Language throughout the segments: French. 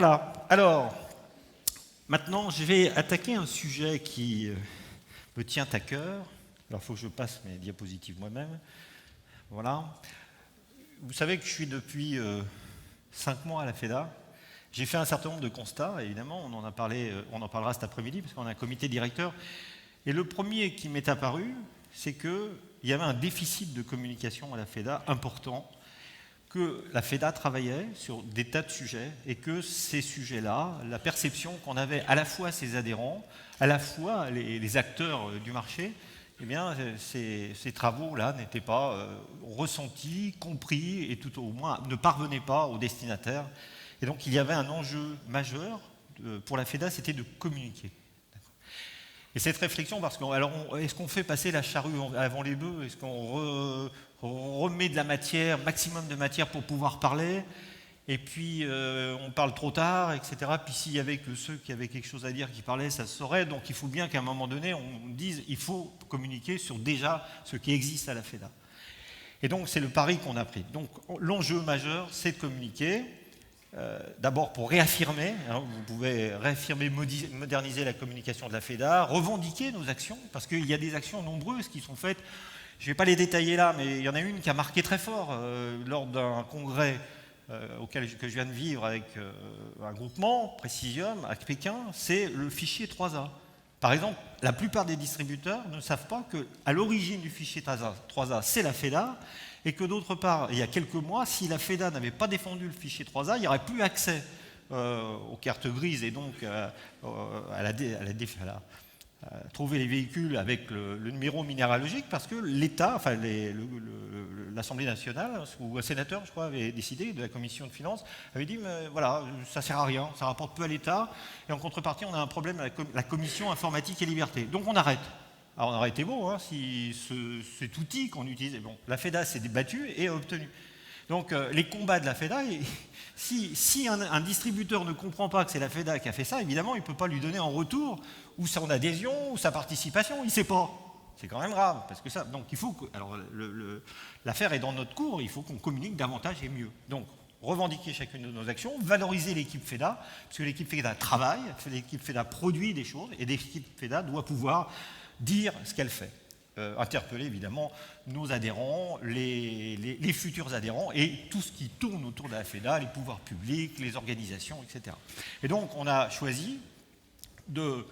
Voilà. Alors, maintenant, je vais attaquer un sujet qui me tient à cœur. Alors, il faut que je passe mes diapositives moi-même. Voilà. Vous savez que je suis depuis 5 mois à la FEDA. J'ai fait un certain nombre de constats, évidemment, on en parlera cet après-midi, parce qu'on a un comité directeur. Et le premier qui m'est apparu, c'est qu'il y avait un déficit de communication à la FEDA important, que la FEDA travaillait sur des tas de sujets, et que ces sujets-là, la perception qu'on avait à la fois ses adhérents, à la fois les acteurs du marché, eh bien, ces travaux-là n'étaient pas ressentis, compris, et tout au moins ne parvenaient pas aux destinataires. Et donc il y avait un enjeu majeur pour la FEDA, c'était de communiquer. Et cette réflexion, parce que est-ce qu'on fait passer la charrue avant les bœufs? Est-ce qu'on remet de la matière, maximum de matière pour pouvoir parler? Et puis on parle trop tard, etc. Puis s'il y avait que ceux qui avaient quelque chose à dire qui parlaient, ça se saurait. Donc il faut bien qu'à un moment donné, on dise il faut communiquer sur déjà ce qui existe à la FEDA. Et donc c'est le pari qu'on a pris. Donc l'enjeu majeur, c'est de communiquer. D'abord pour réaffirmer, vous pouvez réaffirmer, moderniser la communication de la FEDA, revendiquer nos actions, parce qu'il y a des actions nombreuses qui sont faites. Je ne vais pas les détailler là, mais il y en a une qui a marqué très fort lors d'un congrès que je viens de vivre avec un groupement, Précisium, à Pékin, c'est le fichier 3A. Par exemple, la plupart des distributeurs ne savent pas qu'à l'origine du fichier 3A, c'est la FEDA, et que d'autre part, il y a quelques mois, si la FEDA n'avait pas défendu le fichier 3A, il n'y aurait plus accès aux cartes grises et donc à trouver les véhicules avec le numéro minéralogique, parce que l'État, enfin l'Assemblée nationale, ou un sénateur, je crois, avait décidé, de la commission de finances, avait dit mais voilà, ça ne sert à rien, ça rapporte peu à l'État, et en contrepartie, on a un problème avec la commission informatique et liberté. Donc on arrête. Alors on aurait été beau si cet outil qu'on utilisait, bon, la FEDA s'est débattue et a obtenu. Donc les combats de la FEDA, si un distributeur ne comprend pas que c'est la FEDA qui a fait ça, évidemment il ne peut pas lui donner en retour ou son adhésion ou sa participation, il ne sait pas. C'est quand même grave, parce que ça. Donc il faut que. Alors l'affaire est dans notre cours, il faut qu'on communique davantage et mieux. Donc revendiquer chacune de nos actions, valoriser l'équipe FEDA, parce que l'équipe FEDA travaille, l'équipe FEDA produit des choses, et l'équipe FEDA doit pouvoir dire ce qu'elle fait. Interpeller évidemment nos adhérents, les futurs adhérents et tout ce qui tourne autour de la FEDA, les pouvoirs publics, les organisations, etc. Et donc on a choisi de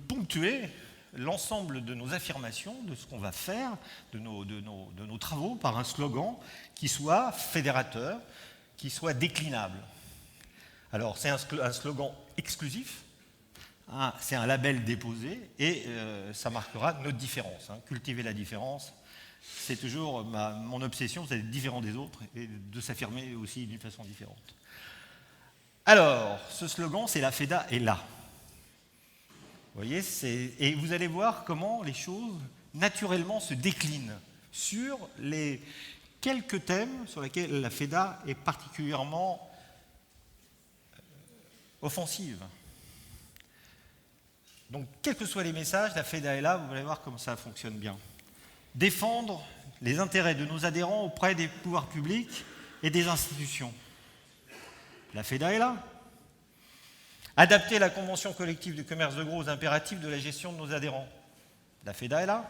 ponctuer l'ensemble de nos affirmations, de ce qu'on va faire, de nos travaux par un slogan qui soit fédérateur, qui soit déclinable. Alors c'est un slogan exclusif. C'est un label déposé et ça marquera notre différence. Cultiver la différence, c'est toujours mon obsession, c'est d'être différent des autres et de s'affirmer aussi d'une façon différente. Alors, ce slogan, c'est la FEDA est là. Vous voyez, et vous allez voir comment les choses naturellement se déclinent sur les quelques thèmes sur lesquels la FEDA est particulièrement offensive. Donc, quels que soient les messages, la FEDA est là, vous allez voir comment ça fonctionne bien. Défendre les intérêts de nos adhérents auprès des pouvoirs publics et des institutions. La FEDA est là. Adapter la convention collective du commerce de gros aux impératifs de la gestion de nos adhérents. La FEDA est là.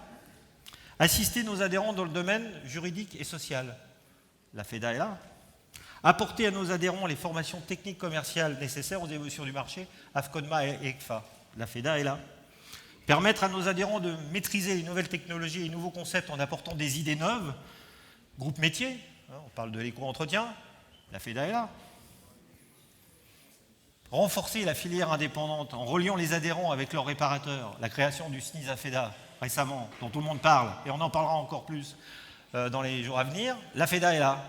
Assister nos adhérents dans le domaine juridique et social. La FEDA est là. Apporter à nos adhérents les formations techniques commerciales nécessaires aux évolutions du marché, AFCODMA et ECFA. La FEDA est là. Permettre à nos adhérents de maîtriser les nouvelles technologies et les nouveaux concepts en apportant des idées neuves. Groupe métier, on parle de l'éco-entretien, la FEDA est là. Renforcer la filière indépendante en reliant les adhérents avec leurs réparateurs. La création du SNIS FEDA récemment, dont tout le monde parle, et on en parlera encore plus dans les jours à venir. La FEDA est là.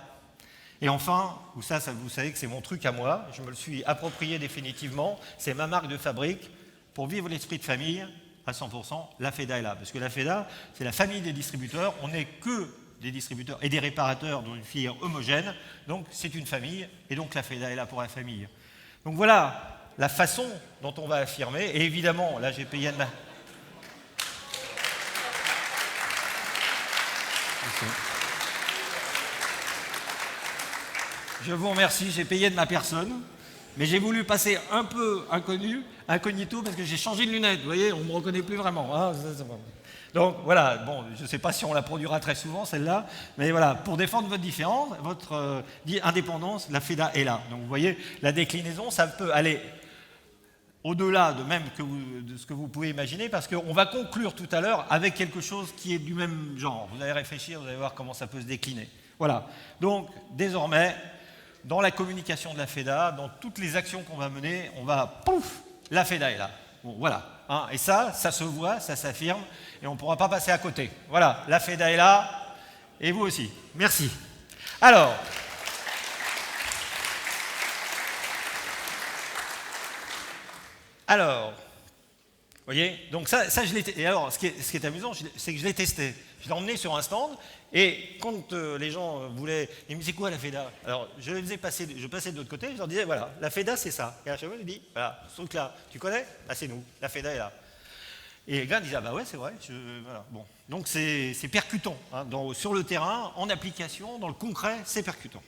Et enfin, vous savez que c'est mon truc à moi, je me le suis approprié définitivement, c'est ma marque de fabrique. Pour vivre l'esprit de famille, à 100%, la FEDA est là. Parce que la FEDA, c'est la famille des distributeurs. On n'est que des distributeurs et des réparateurs dans une filière homogène. Donc, c'est une famille. Et donc, la FEDA est là pour la famille. Donc, voilà la façon dont on va affirmer. Et évidemment, là, j'ai payé de ma... Je vous remercie. J'ai payé de ma personne. Mais j'ai voulu passer un peu incognito, parce que j'ai changé de lunettes. Vous voyez, on ne me reconnaît plus vraiment. Hein, donc voilà, bon, je ne sais pas si on la produira très souvent, celle-là, mais voilà, pour défendre votre différence, votre indépendance, la FEDA est là. Donc vous voyez, la déclinaison, ça peut aller au-delà de même de ce que vous pouvez imaginer, parce qu'on va conclure tout à l'heure avec quelque chose qui est du même genre. Vous allez réfléchir, vous allez voir comment ça peut se décliner. Voilà. Donc, désormais, dans la communication de la FEDA, dans toutes les actions qu'on va mener, on va, pouf, la FEDA est là. Bon, voilà. Hein, et ça se voit, ça s'affirme, et on ne pourra pas passer à côté. Voilà, la FEDA est là, et vous aussi. Merci. Alors... vous voyez, donc ça je l'ai. Et alors, ce qui est amusant, c'est que je l'ai testé. Je l'ai emmené sur un stand, et quand les gens voulaient, ils me disaient, c'est quoi la FEDA? Alors, je passais de l'autre côté, je leur disais, voilà, la FEDA c'est ça. Et à chaque fois, je dis, voilà, ce truc-là, tu connais? Ah, c'est nous, la FEDA est là. Et les gars disaient, ah bah ouais, c'est vrai. Voilà, bon. Donc c'est percutant. Hein, sur le terrain, en application, dans le concret, c'est percutant.